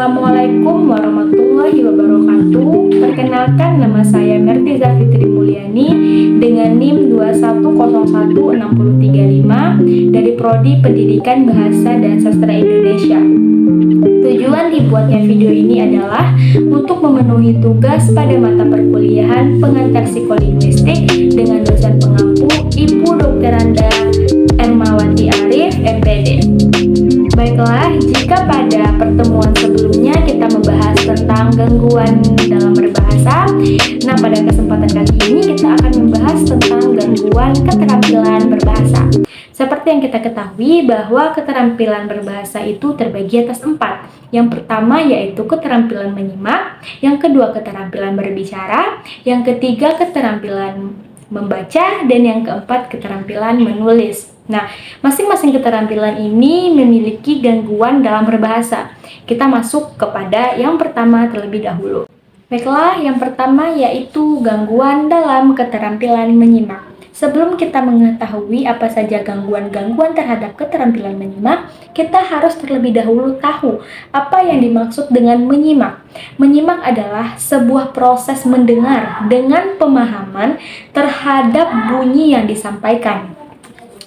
Assalamualaikum warahmatullahi wabarakatuh. Perkenalkan, nama saya Mertiza Fitri Mulyani dengan NIM 2101635 dari Prodi Pendidikan Bahasa dan Sastra Indonesia. Tujuan dibuatnya video ini adalah untuk memenuhi tugas pada mata perkuliahan pengantar psikolinguistik dengan dosen pengampu Ibu Dr. Anda Ermawati Arif, MPD. Baiklah, jika pada pertemuan sebelumnya kita membahas tentang gangguan dalam berbahasa, nah pada kesempatan kali ini kita akan membahas tentang gangguan keterampilan berbahasa. Seperti yang kita ketahui bahwa keterampilan berbahasa itu terbagi atas 4. Yang pertama yaitu keterampilan menyimak, yang kedua keterampilan berbicara, yang ketiga keterampilan membaca, dan yang keempat keterampilan menulis. Nah, masing-masing keterampilan ini memiliki gangguan dalam berbahasa. Kita masuk kepada yang pertama terlebih dahulu. Baiklah, yang pertama yaitu gangguan dalam keterampilan menyimak. Sebelum kita mengetahui apa saja gangguan-gangguan terhadap keterampilan menyimak, kita harus terlebih dahulu tahu apa yang dimaksud dengan menyimak. Menyimak adalah sebuah proses mendengar dengan pemahaman terhadap bunyi yang disampaikan.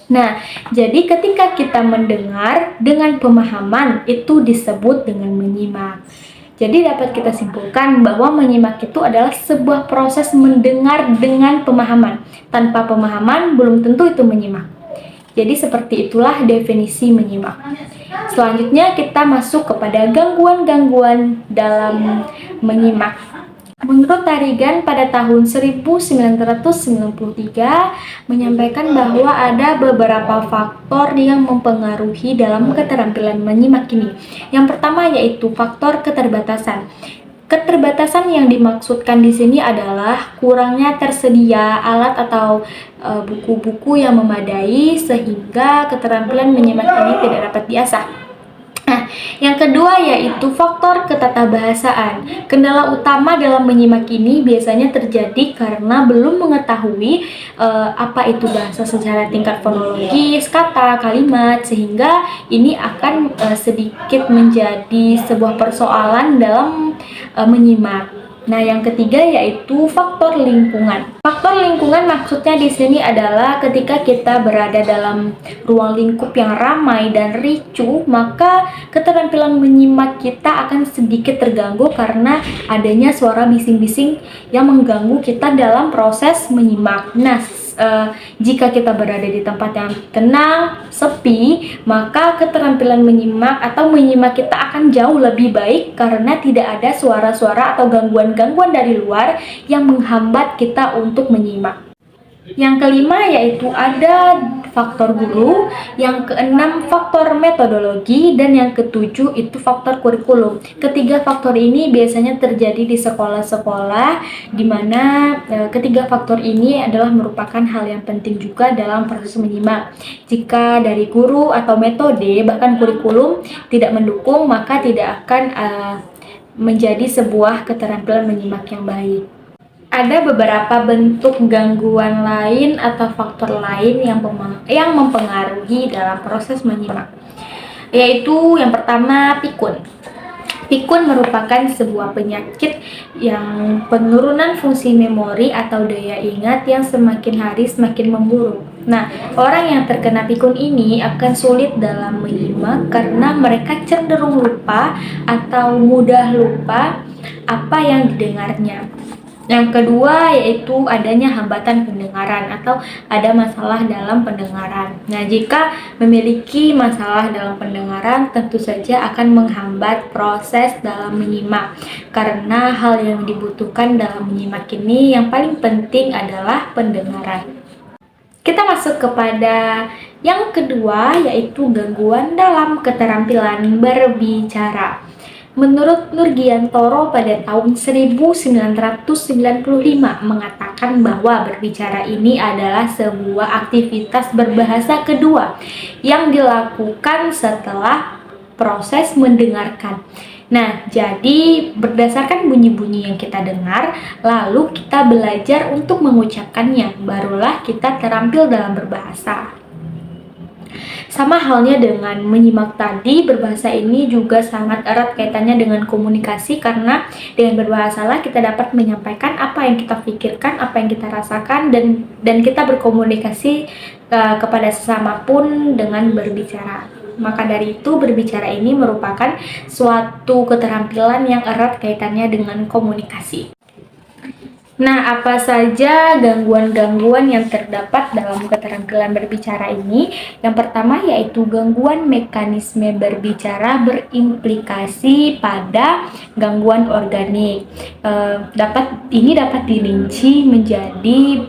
Nah, jadi ketika kita mendengar dengan pemahaman, itu disebut dengan menyimak. Jadi dapat kita simpulkan bahwa menyimak itu adalah sebuah proses mendengar dengan pemahaman. Tanpa pemahaman, belum tentu itu menyimak. Jadi seperti itulah definisi menyimak. Selanjutnya kita masuk kepada gangguan-gangguan dalam menyimak. Menurut Tarigan pada tahun 1993 menyampaikan bahwa ada beberapa faktor yang mempengaruhi dalam keterampilan menyimak ini. Yang pertama yaitu faktor keterbatasan. Keterbatasan yang dimaksudkan di sini adalah kurangnya tersedia alat atau buku-buku yang memadai sehingga keterampilan menyimak ini tidak dapat diasah. Nah, yang kedua yaitu faktor ketatabahasaan. Kendala utama dalam menyimak ini biasanya terjadi karena belum mengetahui apa itu bahasa secara tingkat fonologis, kata, kalimat, sehingga ini akan sedikit menjadi sebuah persoalan dalam menyimak. Nah, yang ketiga yaitu faktor lingkungan. Faktor lingkungan maksudnya di sini adalah ketika kita berada dalam ruang lingkup yang ramai dan ricuh, maka keterampilan menyimak kita akan sedikit terganggu karena adanya suara bising-bising yang mengganggu kita dalam proses menyimak. Nah, jika kita berada di tempat yang tenang, sepi, maka keterampilan menyimak atau menyimak kita akan jauh lebih baik karena tidak ada suara-suara atau gangguan-gangguan dari luar yang menghambat kita untuk menyimak. Yang kelima yaitu ada faktor guru, yang keenam faktor metodologi, dan yang ketujuh itu faktor kurikulum. Ketiga faktor ini biasanya terjadi di sekolah-sekolah di mana ketiga faktor ini adalah merupakan hal yang penting juga dalam proses menyimak. Jika dari guru atau metode bahkan kurikulum tidak mendukung, maka tidak akan menjadi sebuah keterampilan menyimak yang baik. Ada beberapa bentuk gangguan lain atau faktor lain yang mempengaruhi dalam proses menyimak, yaitu yang pertama pikun. Pikun merupakan sebuah penyakit yang penurunan fungsi memori atau daya ingat yang semakin hari semakin memburuk. Nah, orang yang terkena pikun ini akan sulit dalam menyimak karena mereka cenderung lupa atau mudah lupa apa yang didengarnya. Yang kedua yaitu adanya hambatan pendengaran atau ada masalah dalam pendengaran. Nah, jika memiliki masalah dalam pendengaran tentu saja akan menghambat proses dalam menyimak. Karena hal yang dibutuhkan dalam menyimak ini yang paling penting adalah pendengaran. Kita masuk kepada yang kedua yaitu gangguan dalam keterampilan berbicara. Menurut Nurgiantoro pada tahun 1995 mengatakan bahwa berbicara ini adalah sebuah aktivitas berbahasa kedua yang dilakukan setelah proses mendengarkan. Nah, jadi berdasarkan bunyi-bunyi yang kita dengar, lalu kita belajar untuk mengucapkannya, barulah kita terampil dalam berbahasa. Sama halnya dengan menyimak tadi, berbahasa ini juga sangat erat kaitannya dengan komunikasi, karena dengan berbahasa kita dapat menyampaikan apa yang kita pikirkan, apa yang kita rasakan, dan kita berkomunikasi kepada sesama pun dengan berbicara. Maka dari itu, berbicara ini merupakan suatu keterampilan yang erat kaitannya dengan komunikasi. Nah, apa saja gangguan-gangguan yang terdapat dalam keterampilan berbicara ini? Yang pertama yaitu gangguan mekanisme berbicara berimplikasi pada gangguan organik. Ini dapat dirinci menjadi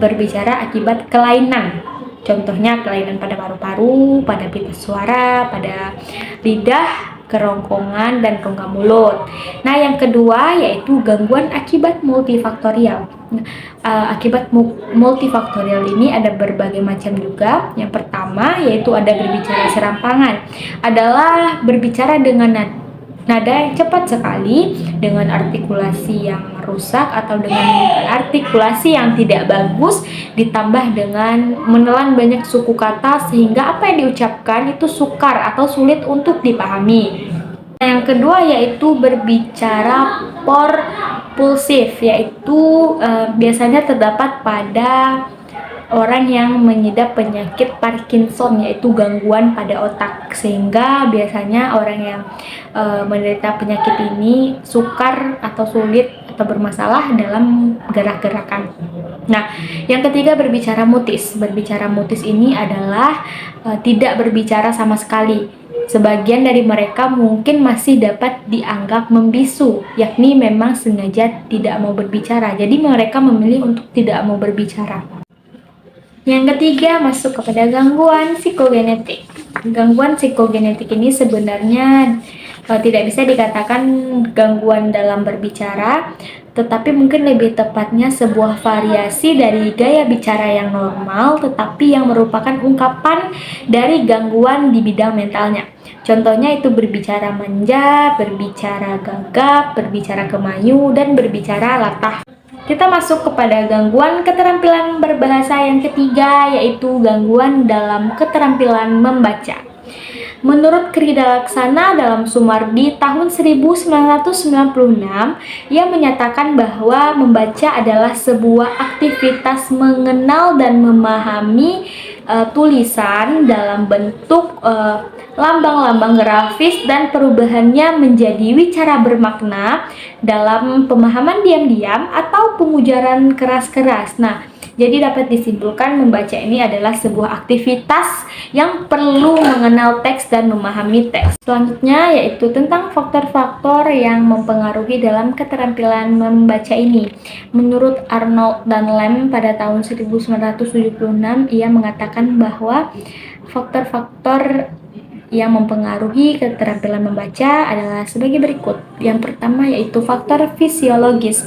berbicara akibat kelainan. Contohnya kelainan pada paru-paru, pada pita suara, pada lidah, kerongkongan, dan rongga mulut. Nah, yang kedua yaitu gangguan akibat multifaktorial. Akibat multifaktorial ini ada berbagai macam juga. Yang pertama yaitu ada berbicara serampangan, adalah berbicara dengan nada yang cepat sekali, dengan artikulasi yang rusak atau dengan artikulasi yang tidak bagus, ditambah dengan menelan banyak suku kata sehingga apa yang diucapkan itu sukar atau sulit untuk dipahami. Yang kedua yaitu berbicara propulsif, yaitu biasanya terdapat pada orang yang mengidap penyakit Parkinson, yaitu gangguan pada otak, sehingga biasanya orang yang menderita penyakit ini sukar atau sulit atau bermasalah dalam gerak-gerakan. Nah, yang ketiga berbicara mutis. Berbicara mutis ini adalah tidak berbicara sama sekali. Sebagian dari mereka mungkin masih dapat dianggap membisu, yakni memang sengaja tidak mau berbicara. Jadi mereka memilih untuk tidak mau berbicara. Yang ketiga masuk kepada gangguan psikogenetik. Gangguan psikogenetik ini sebenarnya tidak bisa dikatakan gangguan dalam berbicara, tetapi mungkin lebih tepatnya sebuah variasi dari gaya bicara yang normal, tetapi yang merupakan ungkapan dari gangguan di bidang mentalnya. Contohnya itu berbicara manja, berbicara gagap, berbicara kemayu, dan berbicara latah. Kita masuk kepada gangguan keterampilan berbahasa yang ketiga, yaitu gangguan dalam keterampilan membaca. Menurut Krida Laksana dalam Sumardi tahun 1996, ia menyatakan bahwa membaca adalah sebuah aktivitas mengenal dan memahami tulisan dalam bentuk lambang-lambang grafis dan perubahannya menjadi wicara bermakna dalam pemahaman diam-diam atau pengujaran keras-keras. Nah, jadi dapat disimpulkan membaca ini adalah sebuah aktivitas yang perlu mengenal teks dan memahami teks. Selanjutnya yaitu tentang faktor-faktor yang mempengaruhi dalam keterampilan membaca ini. Menurut Arnold dan Lamb pada tahun 1976, ia mengatakan bahwa faktor-faktor yang mempengaruhi keterampilan membaca adalah sebagai berikut. Yang pertama yaitu faktor fisiologis.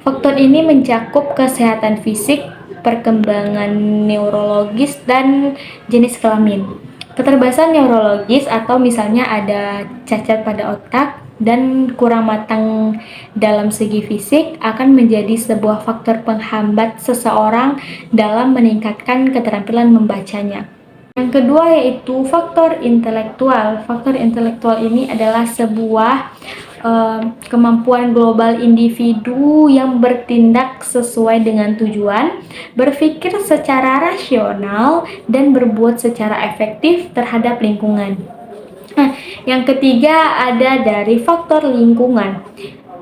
Faktor ini mencakup kesehatan fisik, perkembangan neurologis, dan jenis kelamin. Keterbatasan neurologis atau misalnya ada cacat pada otak dan kurang matang dalam segi fisik akan menjadi sebuah faktor penghambat seseorang dalam meningkatkan keterampilan membacanya. Yang kedua yaitu faktor intelektual. Faktor intelektual ini adalah sebuah kemampuan global individu yang bertindak sesuai dengan tujuan, berpikir secara rasional, dan berbuat secara efektif terhadap lingkungan. Nah, yang ketiga ada dari faktor lingkungan.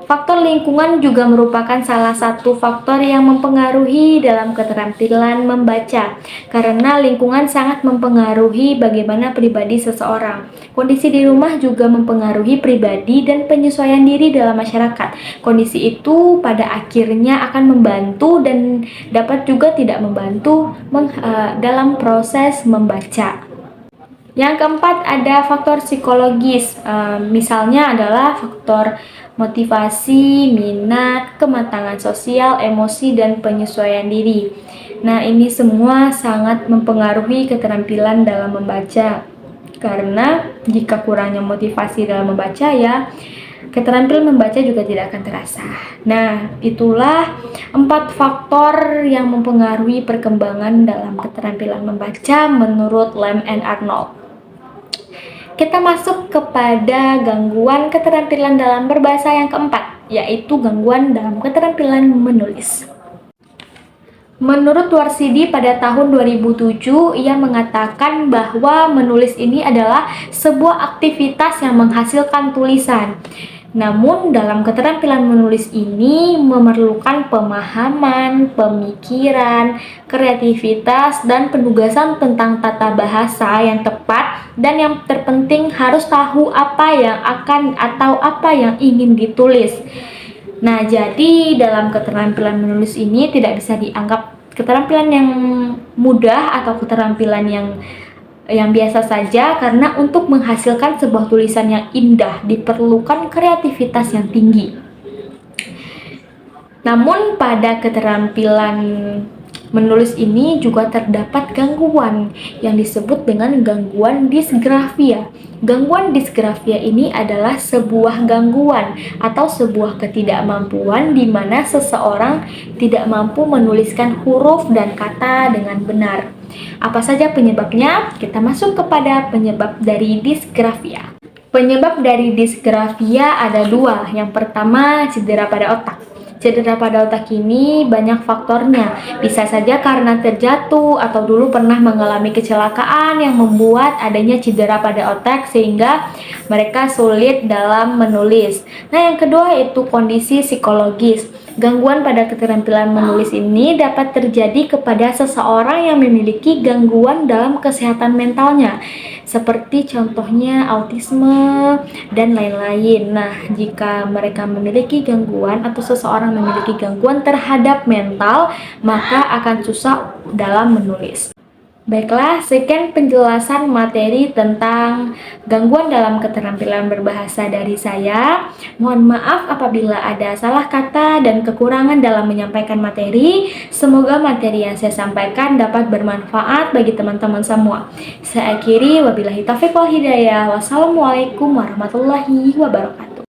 Faktor lingkungan juga merupakan salah satu faktor yang mempengaruhi dalam keterampilan membaca, karena lingkungan sangat mempengaruhi bagaimana pribadi seseorang. Kondisi di rumah juga mempengaruhi pribadi dan penyesuaian diri dalam masyarakat. Kondisi itu pada akhirnya akan membantu dan dapat juga tidak membantu dalam proses membaca. Yang keempat ada faktor psikologis, misalnya adalah faktor motivasi, minat, kematangan sosial, emosi, dan penyesuaian diri. Nah, ini semua sangat mempengaruhi keterampilan dalam membaca, karena jika kurangnya motivasi dalam membaca ya keterampilan membaca juga tidak akan terasa. Nah, itulah 4 faktor yang mempengaruhi perkembangan dalam keterampilan membaca menurut Lamb and Arnold. Kita masuk kepada gangguan keterampilan dalam berbahasa yang keempat, yaitu gangguan dalam keterampilan menulis. Menurut Warsidi pada tahun 2007, ia mengatakan bahwa menulis ini adalah sebuah aktivitas yang menghasilkan tulisan. Namun, dalam keterampilan menulis ini memerlukan pemahaman, pemikiran, kreativitas, dan penugasan tentang tata bahasa yang tepat, dan yang terpenting harus tahu apa yang akan atau apa yang ingin ditulis. Nah, jadi dalam keterampilan menulis ini tidak bisa dianggap keterampilan yang mudah atau keterampilan yang biasa saja, karena untuk menghasilkan sebuah tulisan yang indah diperlukan kreativitas yang tinggi. Namun pada keterampilan menulis ini juga terdapat gangguan yang disebut dengan gangguan disgrafia. Gangguan disgrafia ini adalah sebuah gangguan atau sebuah ketidakmampuan di mana seseorang tidak mampu menuliskan huruf dan kata dengan benar. Apa saja penyebabnya? Kita masuk kepada penyebab dari disgrafia. Penyebab dari disgrafia ada 2. Yang pertama, cedera pada otak. Cedera pada otak ini banyak faktornya. Bisa saja karena terjatuh atau dulu pernah mengalami kecelakaan yang membuat adanya cedera pada otak sehingga mereka sulit dalam menulis. Nah, yang kedua yaitu kondisi psikologis. Gangguan pada keterampilan menulis ini dapat terjadi kepada seseorang yang memiliki gangguan dalam kesehatan mentalnya, seperti contohnya autisme dan lain-lain. Nah, jika mereka memiliki gangguan atau seseorang memiliki gangguan terhadap mental, maka akan susah dalam menulis. Baiklah, sekian penjelasan materi tentang gangguan dalam keterampilan berbahasa dari saya. Mohon maaf apabila ada salah kata dan kekurangan dalam menyampaikan materi. Semoga materi yang saya sampaikan dapat bermanfaat bagi teman-teman semua. Saya akhiri, wabillahi taufiq wal hidayah. Wassalamualaikum warahmatullahi wabarakatuh.